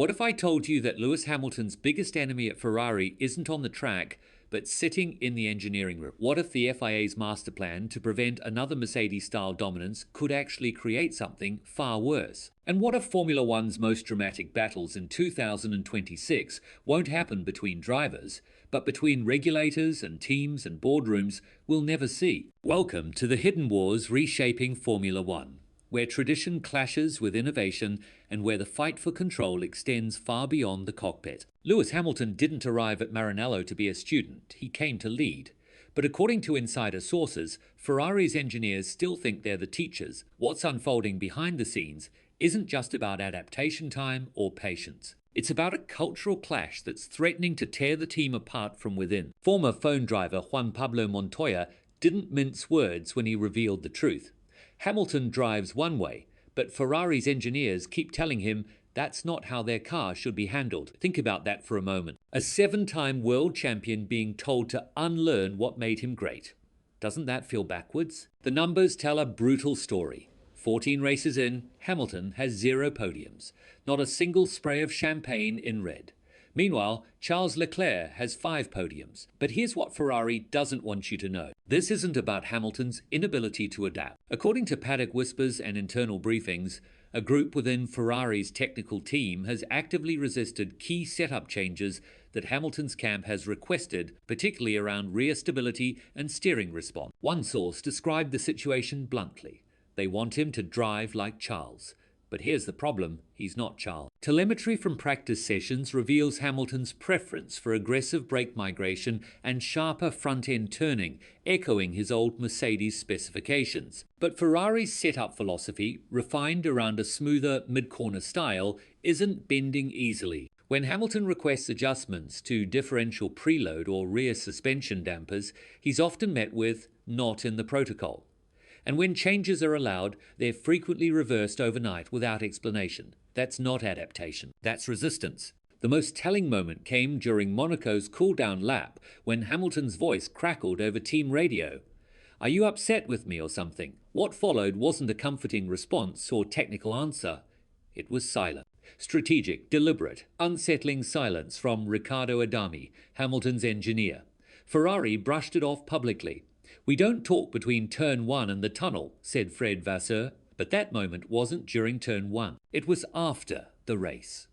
What if I told you that Lewis Hamilton's biggest enemy at Ferrari isn't on the track, but sitting in the engineering room? What if the FIA's master plan to prevent another Mercedes-style dominance could actually create something far worse? And what if Formula One's most dramatic battles in 2026 won't happen between drivers, but between regulators and teams and boardrooms we'll never see? Welcome to the Hidden Wars reshaping Formula One, where tradition clashes with innovation and where the fight for control extends far beyond the cockpit. Lewis Hamilton didn't arrive at Maranello to be a student, he came to lead. But according to insider sources, Ferrari's engineers still think they're the teachers. What's unfolding behind the scenes isn't just about adaptation time or patience. It's about a cultural clash that's threatening to tear the team apart from within. Former phone driver Juan Pablo Montoya didn't mince words when he revealed the truth. Hamilton drives one way, but Ferrari's engineers keep telling him that's not how their car should be handled. Think about that for a moment. A 7-time world champion being told to unlearn what made him great. Doesn't that feel backwards? The numbers tell a brutal story. 14 races in, Hamilton has 0 podiums. Not a single spray of champagne in red. Meanwhile, Charles Leclerc has 5 podiums. But here's what Ferrari doesn't want you to know. This isn't about Hamilton's inability to adapt. According to paddock whispers and internal briefings, a group within Ferrari's technical team has actively resisted key setup changes that Hamilton's camp has requested, particularly around rear stability and steering response. One source described the situation bluntly. They want him to drive like Charles. But here's the problem, he's not Charles. Telemetry from practice sessions reveals Hamilton's preference for aggressive brake migration and sharper front-end turning, echoing his old Mercedes specifications. But Ferrari's setup philosophy, refined around a smoother mid-corner style, isn't bending easily. When Hamilton requests adjustments to differential preload or rear suspension dampers, he's often met with "not in the protocol." And when changes are allowed, they're frequently reversed overnight without explanation. That's not adaptation, that's resistance. The most telling moment came during Monaco's cool-down lap when Hamilton's voice crackled over team radio. "Are you upset with me or something?" What followed wasn't a comforting response or technical answer. It was silent. Strategic, deliberate, unsettling silence from Riccardo Adami, Hamilton's engineer. Ferrari brushed it off publicly. "We don't talk between turn 1 and the tunnel," said Fred Vasseur, but that moment wasn't during turn 1. It was after the race.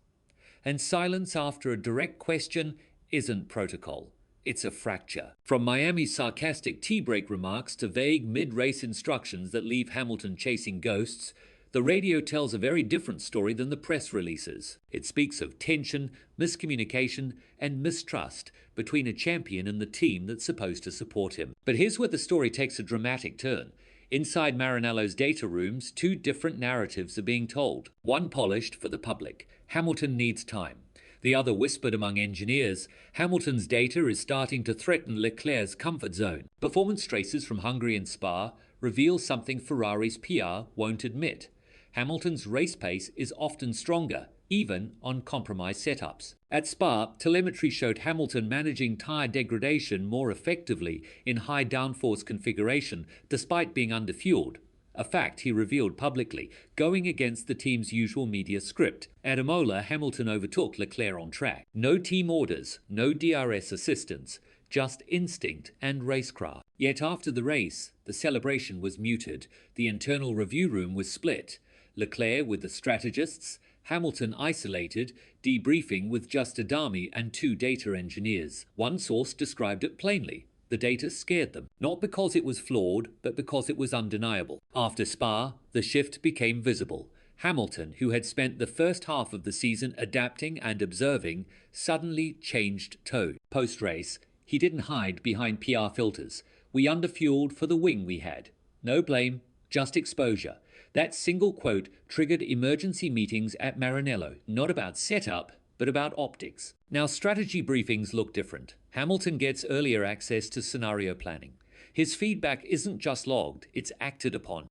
And silence after a direct question isn't protocol. It's a fracture. From Miami's sarcastic tea-break remarks to vague mid-race instructions that leave Hamilton chasing ghosts, the radio tells a very different story than the press releases. It speaks of tension, miscommunication, and mistrust between a champion and the team that's supposed to support him. But here's where the story takes a dramatic turn. Inside Maranello's data rooms, 2 different narratives are being told. One polished for the public. Hamilton needs time. The other whispered among engineers. Hamilton's data is starting to threaten Leclerc's comfort zone. Performance traces from Hungary and Spa reveal something Ferrari's PR won't admit. Hamilton's race pace is often stronger, even on compromised setups. At Spa, telemetry showed Hamilton managing tyre degradation more effectively in high downforce configuration, despite being underfueled. A fact he revealed publicly, going against the team's usual media script. At Imola, Hamilton overtook Leclerc on track. No team orders, no DRS assistance, just instinct and racecraft. Yet after the race, the celebration was muted. The internal review room was split. Leclerc with the strategists, Hamilton isolated, debriefing with just Adami and 2 data engineers. One source described it plainly. The data scared them, not because it was flawed, but because it was undeniable. After Spa, the shift became visible. Hamilton, who had spent the first half of the season adapting and observing, suddenly changed tone. Post-race, he didn't hide behind PR filters. "We underfueled for the wing we had. No blame, just exposure." That single quote triggered emergency meetings at Maranello, not about setup, but about optics. Now, strategy briefings look different. Hamilton gets earlier access to scenario planning. His feedback isn't just logged, it's acted upon.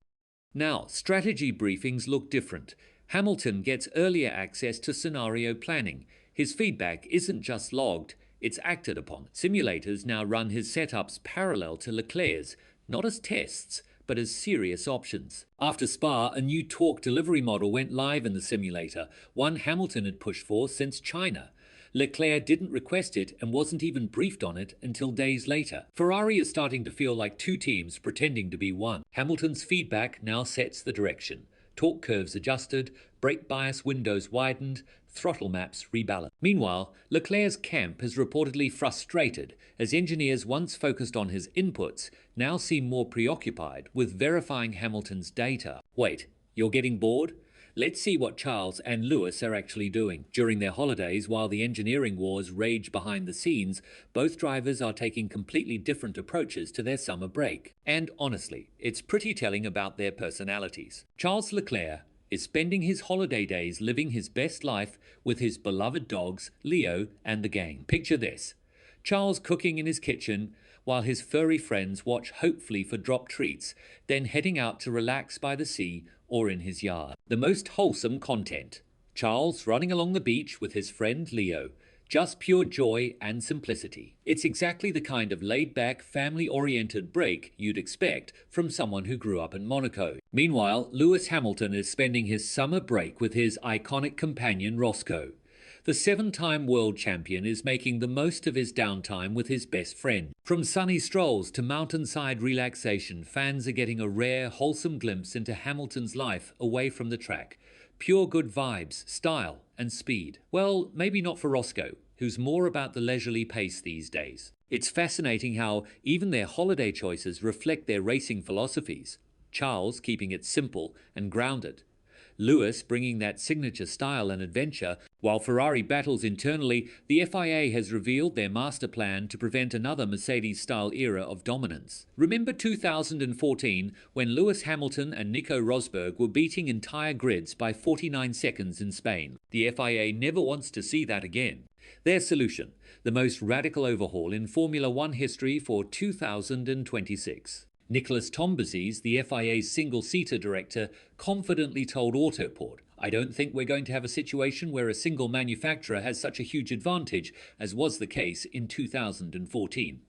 Now, strategy briefings look different. Hamilton gets earlier access to scenario planning. His feedback isn't just logged, it's acted upon. Simulators now run his setups parallel to Leclerc's, not as tests, but as serious options. After Spa, a new torque delivery model went live in the simulator, one Hamilton had pushed for since China. Leclerc didn't request it and wasn't even briefed on it until days later. Ferrari is starting to feel like two teams pretending to be one. Hamilton's feedback now sets the direction. Torque curves adjusted, brake bias windows widened, throttle maps rebalanced. Meanwhile, Leclerc's camp is reportedly frustrated as engineers once focused on his inputs now seem more preoccupied with verifying Hamilton's data. Wait, you're getting bored? Let's see what Charles and Lewis are actually doing. During their holidays, while the engineering wars rage behind the scenes, both drivers are taking completely different approaches to their summer break. And honestly, it's pretty telling about their personalities. Charles Leclerc is spending his holiday days living his best life with his beloved dogs, Leo and the gang. Picture this: Charles cooking in his kitchen while his furry friends watch hopefully for drop treats, then heading out to relax by the sea or in his yard. The most wholesome content. Charles running along the beach with his friend Leo. Just pure joy and simplicity. It's exactly the kind of laid-back, family-oriented break you'd expect from someone who grew up in Monaco. Meanwhile, Lewis Hamilton is spending his summer break with his iconic companion Roscoe. The 7-time world champion is making the most of his downtime with his best friend. From sunny strolls to mountainside relaxation, fans are getting a rare, wholesome glimpse into Hamilton's life away from the track. Pure good vibes, style, and speed. Well, maybe not for Roscoe, who's more about the leisurely pace these days. It's fascinating how even their holiday choices reflect their racing philosophies. Charles keeping it simple and grounded. Lewis bringing that signature style and adventure. While Ferrari battles internally, the FIA has revealed their master plan to prevent another Mercedes-style era of dominance. Remember 2014 when Lewis Hamilton and Nico Rosberg were beating entire grids by 49 seconds in Spain? The FIA never wants to see that again. Their solution: the most radical overhaul in Formula One history for 2026. Nicholas Tombazis, the FIA's single-seater director, confidently told Autoport, "I don't think we're going to have a situation where a single manufacturer has such a huge advantage as was the case in 2014.